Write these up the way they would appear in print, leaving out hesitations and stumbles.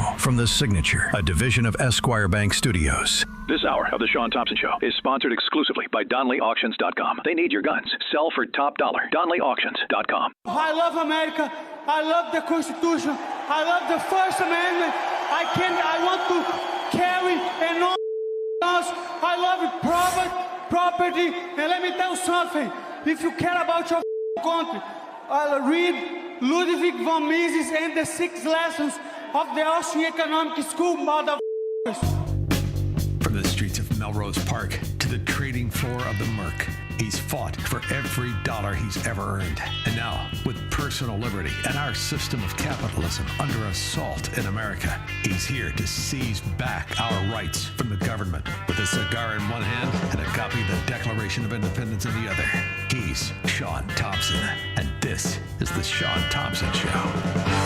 Now, from The Signature, a division of Esquire Bank Studios. This hour of The Shaun Thompson Show is sponsored exclusively by DonleyAuctions.com. They need your guns. Sell for top dollar. DonleyAuctions.com. I love America. I love the Constitution. I love the First Amendment. I want to carry and all else. I love property. And let me tell you something. If you care about your country, I'll read Ludwig von Mises and the 6 lessons of the Austrian Economic School, motherfuckers. From the streets of Melrose Park to the trading floor of the Merc, he's fought for every dollar he's ever earned. And now, with personal liberty and our system of capitalism under assault in America, he's here to seize back our rights from the government. With a cigar in one hand and a copy of the Declaration of Independence in the other, he's Shaun Thompson. And this is the Shaun Thompson Show.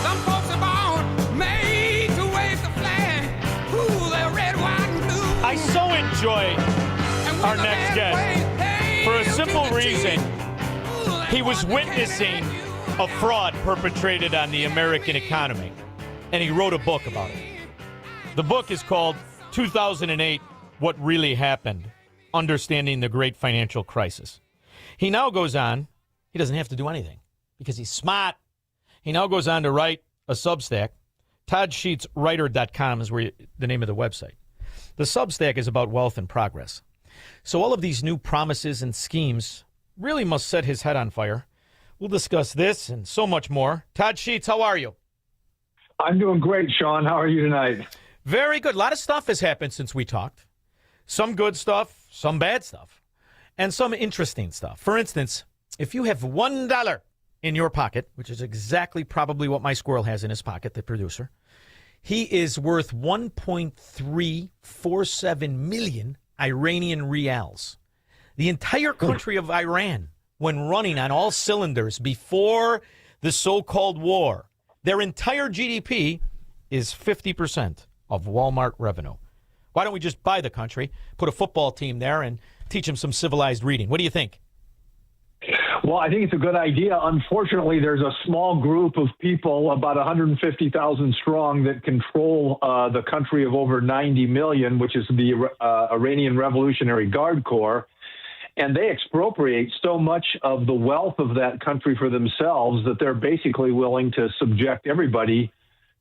Some folks are born made to wave the flag. Ooh, they're red, white, and blue. I so enjoy our next guest for a simple reason. He was witnessing a fraud perpetrated on the American economy, and he wrote a book about it. The book is called 2008, What Really Happened, Understanding the Great Financial Crisis. He now goes on, he doesn't have to do anything because he's smart. He now goes on to write a Substack. ToddSheetsWriter.com is the name of the website. The Substack is about wealth and progress. So all of these new promises and schemes really must set his head on fire. We'll discuss this and so much more. Todd Sheets, how are you? I'm doing great, Shaun. How are you tonight? Very good. A lot of stuff has happened since we talked. Some good stuff, some bad stuff, and some interesting stuff. For instance, if you have $1 in your pocket, which is exactly probably what my squirrel has in his pocket, the producer, he is worth 1.347 million Iranian rials. The entire country of Iran, when running on all cylinders before the so-called war, their entire GDP is 50% of Walmart revenue. Why don't we just buy the country, put a football team there, and teach them some civilized reading? What do you think? Well, I think it's a good idea. Unfortunately, there's a small group of people, about 150,000 strong, that control the country of over 90 million, which is the Iranian Revolutionary Guard Corps. And they expropriate so much of the wealth of that country for themselves that they're basically willing to subject everybody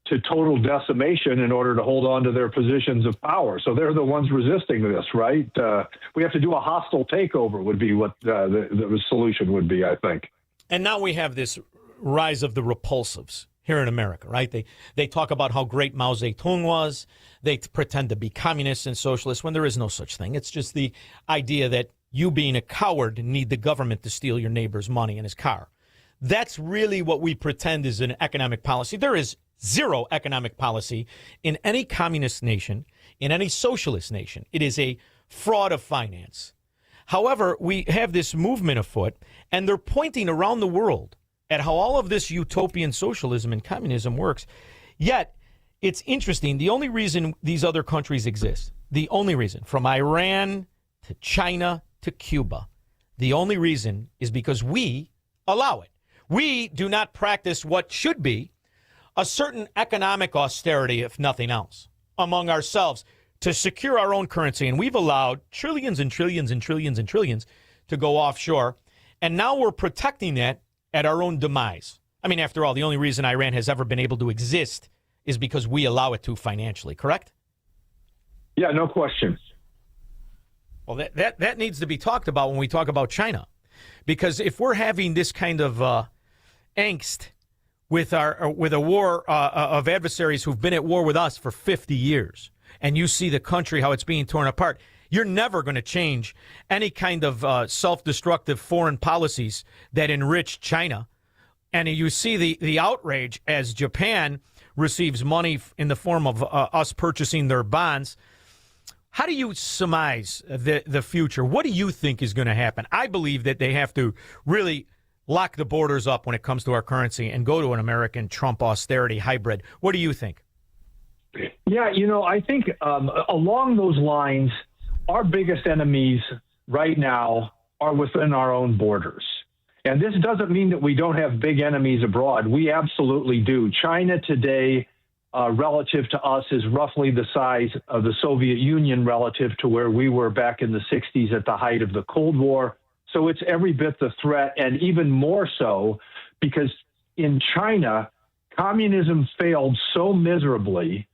to total decimation in order to hold on to their positions of power. So they're the ones resisting this, right? We have to do a hostile takeover would be what the solution would be, I think. And now we have this rise of the repulsives here in America, right? They talk about how great Mao Zedong was. They pretend to be communists and socialists when there is no such thing. It's just the idea that you, being a coward, need the government to steal your neighbor's money and his car. That's really what we pretend is an economic policy. There is zero economic policy in any communist nation, in any socialist nation. It is a fraud of finance. However, we have this movement afoot, and they're pointing around the world at how all of this utopian socialism and communism works. Yet, it's interesting. The only reason these other countries exist, the only reason, from Iran to China to Cuba, the only reason is because we allow it. We do not practice what should be a certain economic austerity, if nothing else, among ourselves to secure our own currency. And we've allowed trillions and trillions and trillions and trillions to go offshore. And now we're protecting that at our own demise. I mean, after all, the only reason Iran has ever been able to exist is because we allow it to financially, correct? Yeah, no question. Well, that needs to be talked about when we talk about China. Because if we're having this kind of angst with a war of adversaries who've been at war with us for 50 years, and you see the country, how it's being torn apart, you're never going to change any kind of self-destructive foreign policies that enrich China. And you see the outrage as Japan receives money in the form of us purchasing their bonds. How do you surmise the future? What do you think is going to happen? I believe that they have to really lock the borders up when it comes to our currency and go to an American Trump austerity hybrid. What do you think? Yeah, I think along those lines, our biggest enemies right now are within our own borders. And this doesn't mean that we don't have big enemies abroad. We absolutely do. China today relative to us is roughly the size of the Soviet Union relative to where we were back in the 60s at the height of the Cold War. So it's every bit the threat, and even more so because in China, communism failed so miserably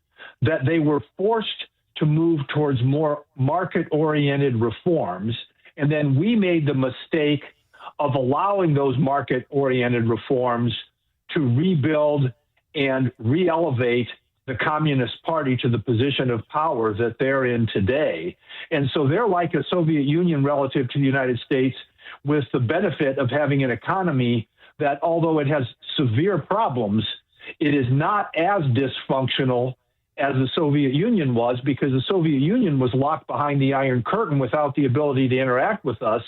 that they were forced to move towards more market-oriented reforms. And then we made the mistake of allowing those market-oriented reforms to rebuild and re-elevate the Communist Party to the position of power that they're in today. And so they're like a Soviet Union relative to the United States, with the benefit of having an economy that, although it has severe problems, it is not as dysfunctional as the Soviet Union was, because the Soviet Union was locked behind the Iron Curtain without the ability to interact with us.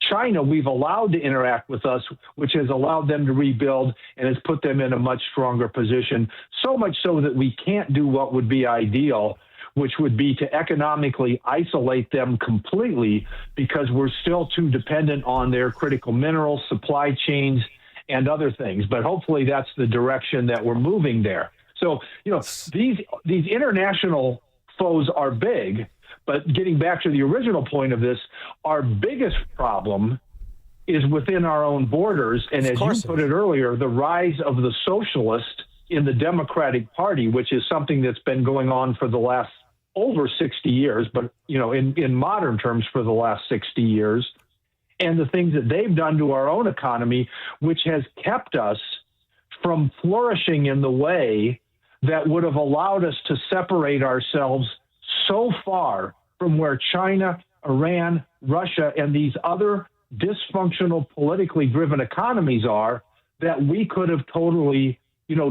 China, we've allowed to interact with us, which has allowed them to rebuild and has put them in a much stronger position, so much so that we can't do what would be ideal, which would be to economically isolate them completely, because we're still too dependent on their critical minerals, supply chains, and other things. But hopefully that's the direction that we're moving there. So, these international foes are big, but getting back to the original point of this, our biggest problem is within our own borders. And as you put it earlier, the rise of the socialist in the Democratic Party, which is something that's been going on for the last over 60 years, but, in modern terms for the last 60 years, and the things that they've done to our own economy, which has kept us from flourishing in the way that would have allowed us to separate ourselves so far from where China, Iran, Russia, and these other dysfunctional, politically driven economies are, that we could have totally,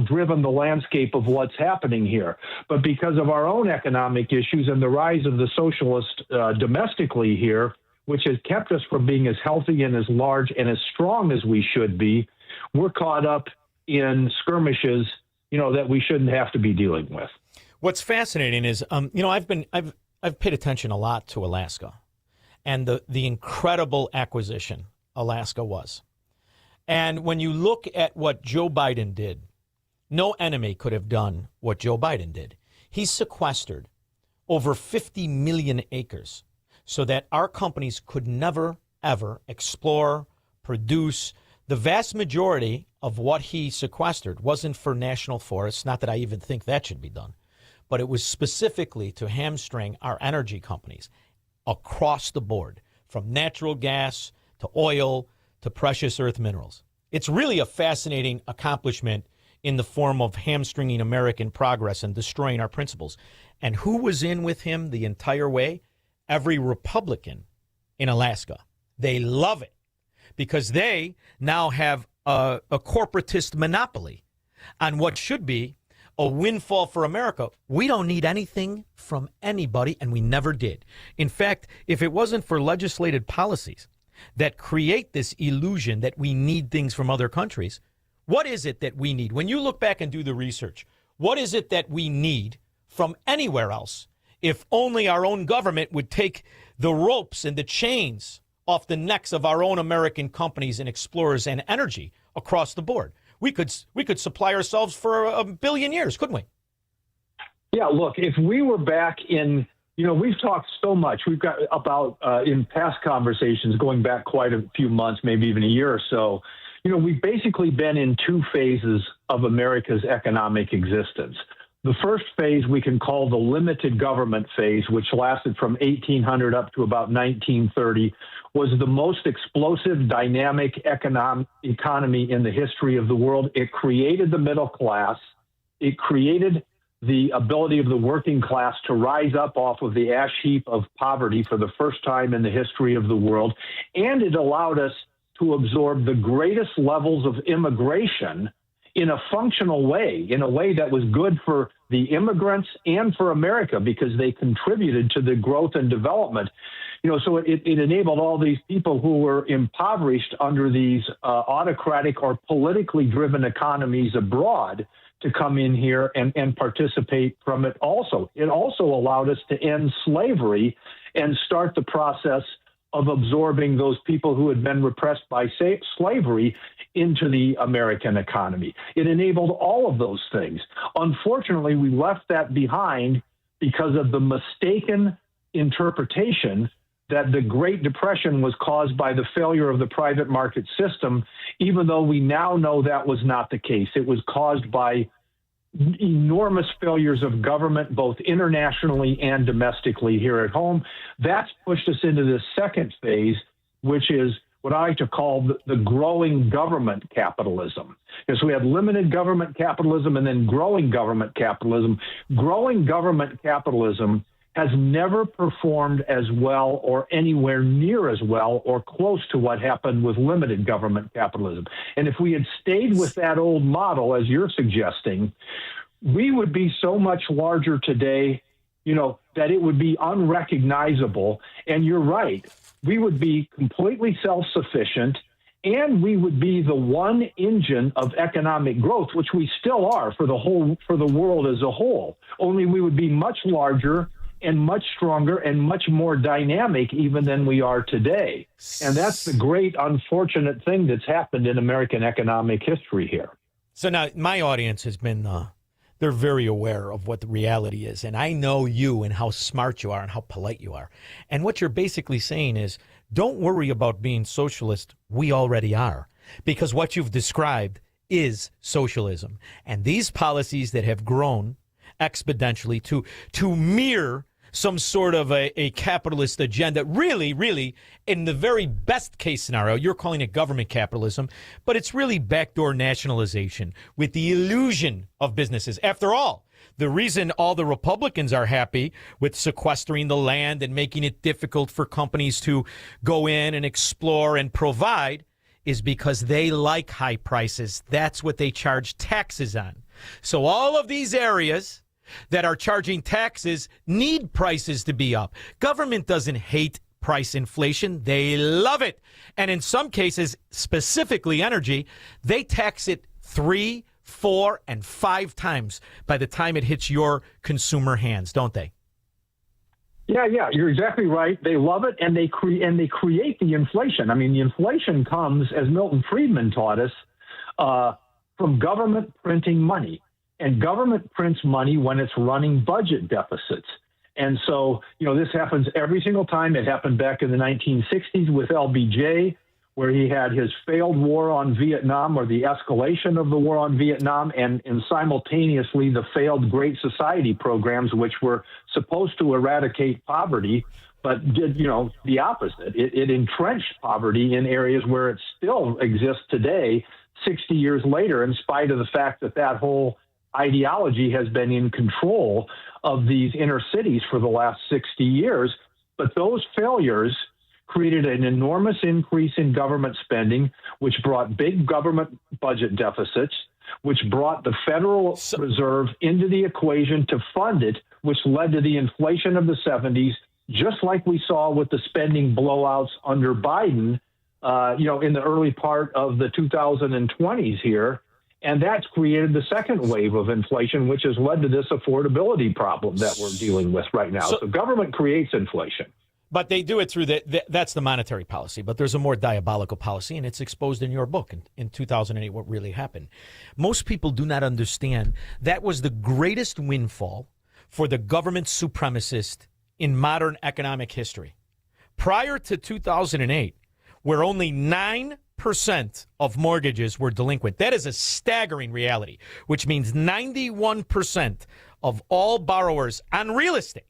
driven the landscape of what's happening here. But because of our own economic issues and the rise of the socialist domestically here, which has kept us from being as healthy and as large and as strong as we should be, we're caught up in skirmishes, that we shouldn't have to be dealing with. What's fascinating is, I've paid attention a lot to Alaska and the incredible acquisition Alaska was. And when you look at what Joe Biden did, no enemy could have done what Joe Biden did. He sequestered over 50 million acres so that our companies could never, ever explore, produce. The vast majority of what he sequestered wasn't for national forests, not that I even think that should be done, but it was specifically to hamstring our energy companies across the board, from natural gas to oil to precious earth minerals. It's really a fascinating accomplishment in the form of hamstringing American progress and destroying our principles. And who was in with him the entire way? Every Republican in Alaska. They love it because they now have a corporatist monopoly on what should be a windfall for America. We don't need anything from anybody, and we never did. In fact, if it wasn't for legislated policies that create this illusion that we need things from other countries, what is it that we need? When you look back and do the research, what is it that we need from anywhere else? If only our own government would take the ropes and the chains off the necks of our own American companies and explorers and energy across the board. We could supply ourselves for a billion years, couldn't we? Yeah, look, if we were back in, we've talked so much. We've got about, in past conversations, going back quite a few months, maybe even a year or so, we've basically been in two phases of America's economic existence. The first phase we can call the limited government phase, which lasted from 1800 up to about 1930, was the most explosive, dynamic economy in the history of the world. It created the middle class. It created the ability of the working class to rise up off of the ash heap of poverty for the first time in the history of the world. And it allowed us to absorb the greatest levels of immigration in a functional way, in a way that was good for the immigrants and for America, because they contributed to the growth and development. So it enabled all these people who were impoverished under these autocratic or politically driven economies abroad to come in here and participate from it also. It also allowed us to end slavery and start the process of absorbing those people who had been repressed by slavery into the American economy. It enabled all of those things. Unfortunately, we left that behind because of the mistaken interpretation that the Great Depression was caused by the failure of the private market system, even though we now know that was not the case. It was caused by enormous failures of government, both internationally and domestically here at home. That's pushed us into this second phase, which is what I like to call the growing government capitalism. Because we have limited government capitalism and then growing government capitalism. Growing government capitalism has never performed as well or anywhere near as well or close to what happened with limited government capitalism. And if we had stayed with that old model, as you're suggesting, we would be so much larger today, that it would be unrecognizable. And you're right, we would be completely self-sufficient, and we would be the one engine of economic growth, which we still are for the world as a whole. Only we would be much larger and much stronger and much more dynamic even than we are today. And that's the great unfortunate thing that's happened in American economic history here. So now my audience has been, they're very aware of what the reality is. And I know you and how smart you are and how polite you are. And what you're basically saying is, don't worry about being socialist. We already are. Because what you've described is socialism. And these policies that have grown exponentially to mirror some sort of a capitalist agenda. Really, in the very best case scenario, you're calling it government capitalism, but it's really backdoor nationalization with the illusion of businesses. After all, the reason all the Republicans are happy with sequestering the land and making it difficult for companies to go in and explore and provide is because they like high prices. That's what they charge taxes on. So all of these areas that are charging taxes need prices to be up. Government doesn't hate price inflation. They love it. And in some cases, specifically energy, they tax it 3, 4, and 5 times by the time it hits your consumer hands, don't they? Yeah, you're exactly right. They love it, and they create the inflation. I mean, the inflation comes, as Milton Friedman taught us, from government printing money. And government prints money when it's running budget deficits. And so, this happens every single time. It happened back in the 1960s with LBJ, where he had his failed war on Vietnam, or the escalation of the war on Vietnam, and simultaneously the failed Great Society programs, which were supposed to eradicate poverty, but did, the opposite. It entrenched poverty in areas where it still exists today, 60 years later, in spite of the fact that whole ideology has been in control of these inner cities for the last 60 years. But those failures created an enormous increase in government spending, which brought big government budget deficits, which brought the Federal Reserve into the equation to fund it, which led to the inflation of the 70s, just like we saw with the spending blowouts under Biden, in the early part of the 2020s here. And that's created the second wave of inflation, which has led to this affordability problem that we're dealing with right now. So government creates inflation. But they do it through that's the monetary policy. But there's a more diabolical policy, and it's exposed in your book in 2008, what really happened. Most people do not understand that was the greatest windfall for the government supremacist in modern economic history. Prior to 2008, where only 9% of mortgages were delinquent. That is a staggering reality, which means 91% of all borrowers on real estate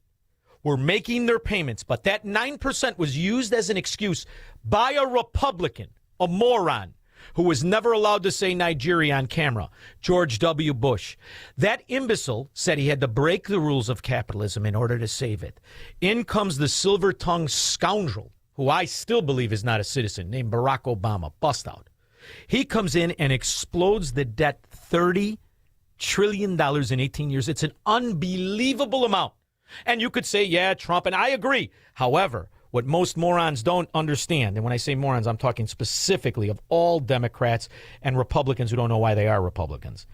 were making their payments. But that 9% was used as an excuse by a Republican, a moron, who was never allowed to say Nigeria on camera, George W. Bush. That imbecile said he had to break the rules of capitalism in order to save it. In comes the silver-tongued scoundrel, who I still believe is not a citizen, named Barack Obama, bust out. He comes in and explodes the debt $30 trillion in 18 years. It's an unbelievable amount. And you could say, yeah, Trump, and I agree. However, what most morons don't understand, and when I say morons, I'm talking specifically of all Democrats and Republicans who don't know why they are Republicans,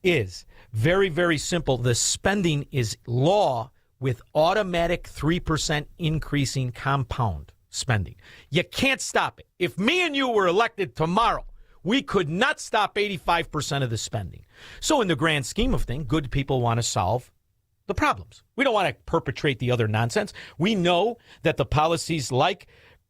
is very, very simple. The spending is law with automatic 3% increasing compound. spending. You can't stop it. If me and you were elected tomorrow, we could not stop 85% of the spending. So in the grand scheme of things, good people want to solve the problems. We don't want to perpetrate the other nonsense. We know that the policies like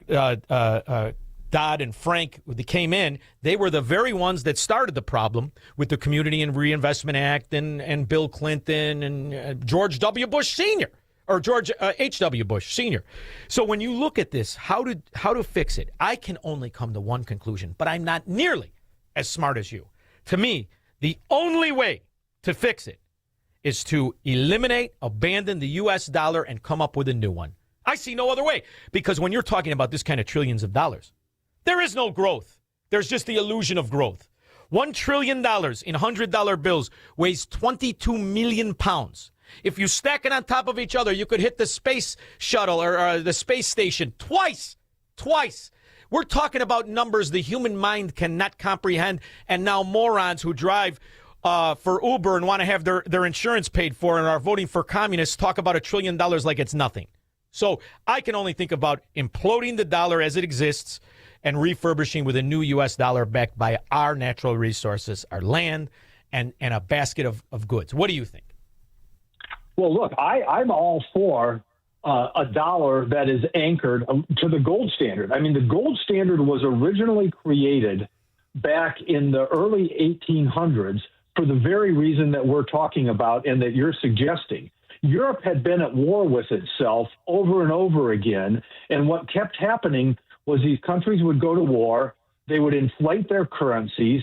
Todd and Frank, they came in, they were the very ones that started the problem with the Community and Reinvestment Act and Bill Clinton and George W. Bush Sr. or George H.W. Bush Sr. So when you look at this, how to fix it, I can only come to one conclusion, but I'm not nearly as smart as you. To me, the only way to fix it is to eliminate, abandon the U.S. dollar and come up with a new one. I see no other way, because when you're talking about this kind of trillions of dollars, there is no growth. There's just the illusion of growth. $1 trillion in $100 bills weighs 22 million pounds. If you stack it on top of each other, you could hit the space shuttle or the space station twice. We're talking about numbers the human mind cannot comprehend, and now morons who drive for Uber and want to have their insurance paid for and are voting for communists talk about $1 trillion like it's nothing. So I can only think about imploding the dollar as it exists and refurbishing with a new U.S. dollar backed by our natural resources, our land, and a basket of goods. What do you think? Well, look, I'm all for a dollar that is anchored to the gold standard. I mean, the gold standard was originally created back in the early 1800s for the very reason that we're talking about and that you're suggesting. Europe had been at war with itself over and over again, and what kept happening was these countries would go to war, they would inflate their currencies,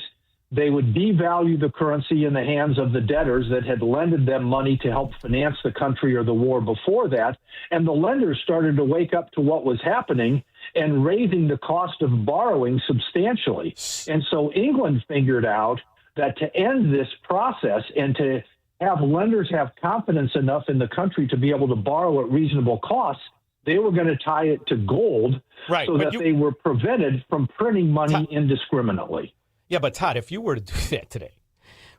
they would devalue the currency in the hands of the debtors that had lended them money to help finance the country or the war before that, and the lenders started to wake up to what was happening and raising the cost of borrowing substantially. And so England figured out that to end this process and to have lenders have confidence enough in the country to be able to borrow at reasonable costs, they were going to tie it to gold, right, so that they were prevented from printing money indiscriminately. Yeah, but Todd, if you were to do that today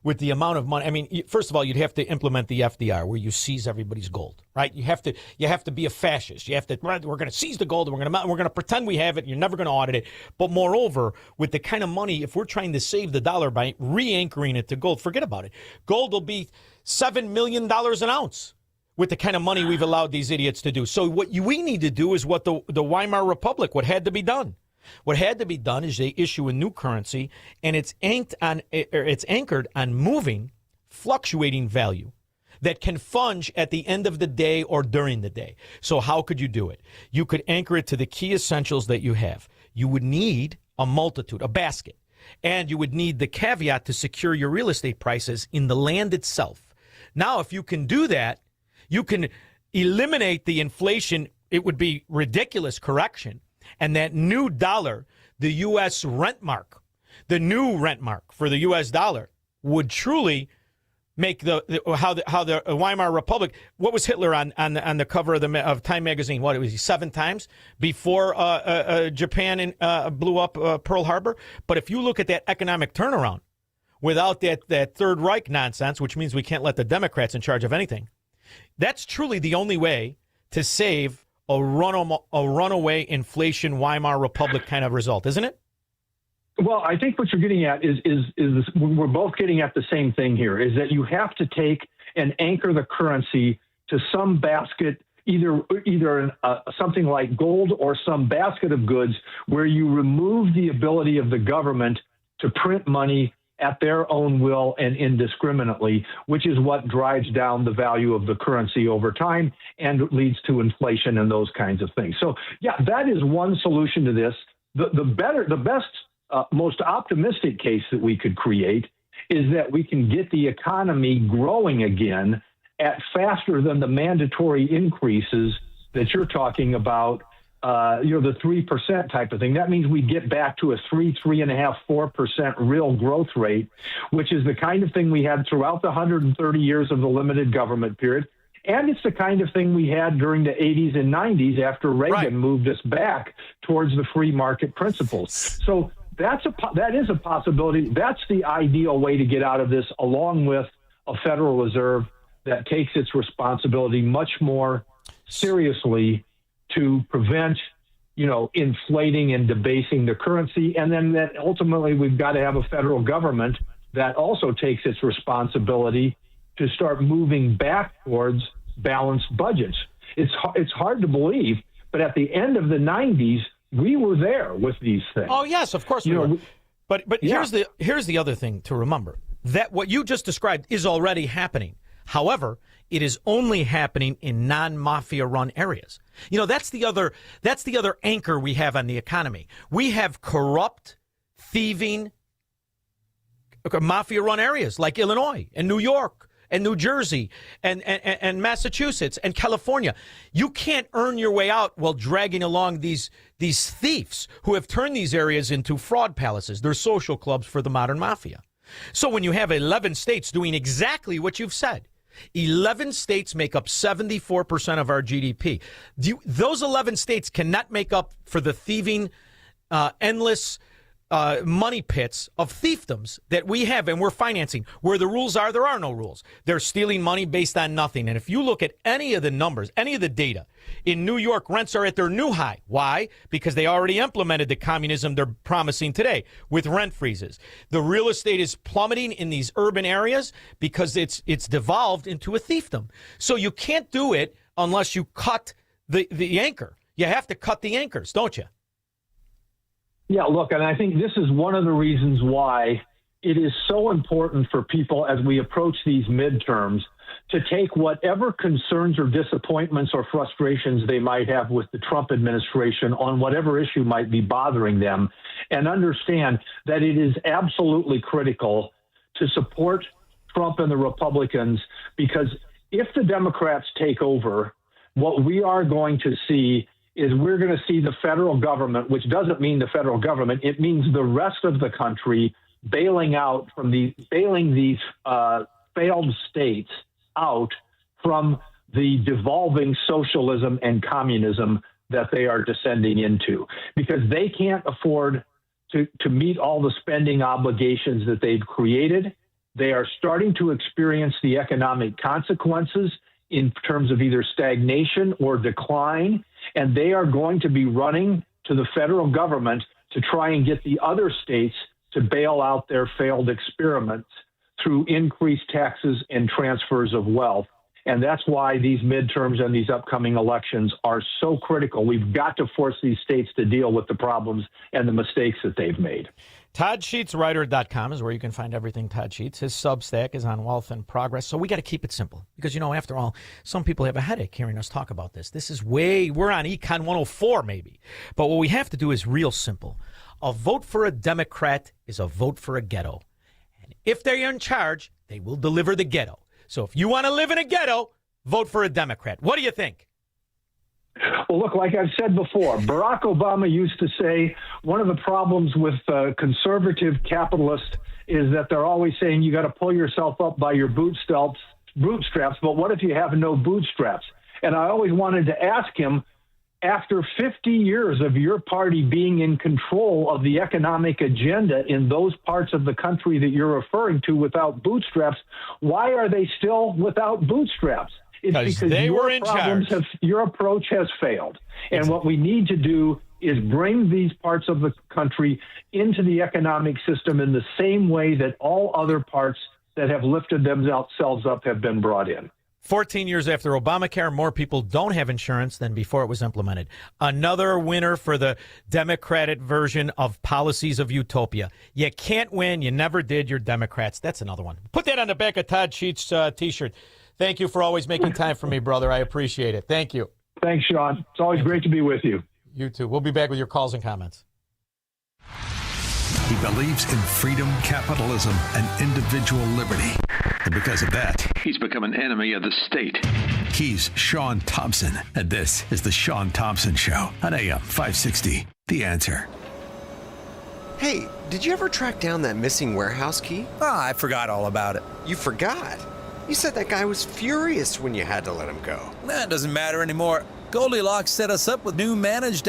with the amount of money, I mean, first of all, you'd have to implement the FDR where you seize everybody's gold, right? You have to be a fascist. You have to, we're going to seize the gold and we're going to pretend we have it. You're never going to audit it. But moreover, with the kind of money, if we're trying to save the dollar by re-anchoring it to gold, forget about it. Gold will be $7 million an ounce with the kind of money we've allowed these idiots to do. So what we need to do is what the Weimar Republic, what had to be done. What had to be done is they issue a new currency, and it's anchored on moving, fluctuating value that can funge at the end of the day or during the day. So how could you do it? You could anchor it to the key essentials that you have. You would need a multitude, a basket, and you would need the caveat to secure your real estate prices in the land itself. Now, if you can do that, you can eliminate the inflation. It would be ridiculous correction. And that new dollar, the U.S. rent mark, the new rent mark for the U.S. dollar would truly make how the Weimar Republic. What was Hitler on the cover of Time magazine? What, it was 7 times before Japan blew up Pearl Harbor. But if you look at that economic turnaround without that Third Reich nonsense, which means we can't let the Democrats in charge of anything, that's truly the only way to save a runaway inflation Weimar Republic kind of result, isn't it? Well, I think what you're getting at is we're both getting at the same thing here, is that you have to take and anchor the currency to some basket, either something like gold or some basket of goods where you remove the ability of the government to print money at their own will and indiscriminately, which is what drives down the value of the currency over time and leads to inflation and those kinds of things. So, yeah, that is one solution to this. The best, most optimistic case that we could create is that we can get the economy growing again at faster than the mandatory increases that you're talking about. The 3% type of thing. That means we get back to a 3.5%, 4% real growth rate, which is the kind of thing we had throughout the 130 years of the limited government period. And it's the kind of thing we had during the 80s and 90s after Reagan moved us back towards the free market principles. So that is a possibility. That's the ideal way to get out of this, along with a Federal Reserve that takes its responsibility much more seriously to prevent, inflating and debasing the currency. And then that ultimately we've got to have a federal government that also takes its responsibility to start moving back towards balanced budgets. It's hard to believe, but at the end of the 90s, we were there with these things. Oh, yes, of course we were. But yeah. here's the other thing to remember. That what you just described is already happening. However, it is only happening in non-mafia run areas. That's the other anchor we have on the economy. We have corrupt, thieving, mafia run areas like Illinois and New York and New Jersey and Massachusetts and California. You can't earn your way out while dragging along these thieves who have turned these areas into fraud palaces. They're social clubs for the modern mafia. So when you have 11 states doing exactly what you've said, 11 states make up 74% of our GDP. Those 11 states cannot make up for the thieving, endless money pits of fiefdoms that we have and we're financing. Where the rules are, there are no rules. They're stealing money based on nothing. And if you look at any of the numbers, any of the data, in New York, rents are at their new high. Why? Because they already implemented the communism they're promising today with rent freezes. The real estate is plummeting in these urban areas because it's devolved into a fiefdom. So you can't do it unless you cut the anchor. You have to cut the anchors, don't you? Yeah, look, and I think this is one of the reasons why it is so important for people as we approach these midterms to take whatever concerns or disappointments or frustrations they might have with the Trump administration on whatever issue might be bothering them and understand that it is absolutely critical to support Trump and the Republicans, because if the Democrats take over, what we are going to see is we're going to see the federal government, which doesn't mean the federal government, it means the rest of the country bailing these failed states out from the devolving socialism and communism that they are descending into, because they can't afford to meet all the spending obligations that they've created. They are starting to experience the economic consequences in terms of either stagnation or decline, and they are going to be running to the federal government to try and get the other states to bail out their failed experiments through increased taxes and transfers of wealth. And that's why these midterms and these upcoming elections are so critical. We've got to force these states to deal with the problems and the mistakes that they've made. ToddSheetsWriter.com is where you can find everything Todd Sheets. His Substack is on Wealth and Progress. So we got to keep it simple because, after all, some people have a headache hearing us talk about this. This is we're on Econ 104 maybe. But what we have to do is real simple. A vote for a Democrat is a vote for a ghetto. And if they're in charge, they will deliver the ghetto. So if you want to live in a ghetto, vote for a Democrat. What do you think? Well, look, like I've said before, Barack Obama used to say one of the problems with conservative capitalists is that they're always saying you got to pull yourself up by your bootstraps, but what if you have no bootstraps? And I always wanted to ask him, after 50 years of your party being in control of the economic agenda in those parts of the country that you're referring to without bootstraps, why are they still without bootstraps? It's because they were in charge. Your approach has failed. And what we need to do is bring these parts of the country into the economic system in the same way that all other parts that have lifted themselves up have been brought in. 14 years after Obamacare, more people don't have insurance than before it was implemented. Another winner for the Democratic version of policies of utopia. You can't win. You never did. You're Democrats. That's another one. Put that on the back of Todd Sheets' T-shirt. Thank you for always making time for me, brother. I appreciate it. Thank you. Thanks, Shaun. It's always great to be with you. You too. We'll be back with your calls and comments. He believes in freedom, capitalism, and individual liberty. And because of that, He's become an enemy of the state. he's Shaun Thompson. And this is the Shaun Thompson Show on AM 560. The Answer. Hey, did you ever track down that missing warehouse key? I forgot all about it. You forgot? You said that guy was furious when you had to let him go. That doesn't matter anymore. Goldilocks set us up with new managed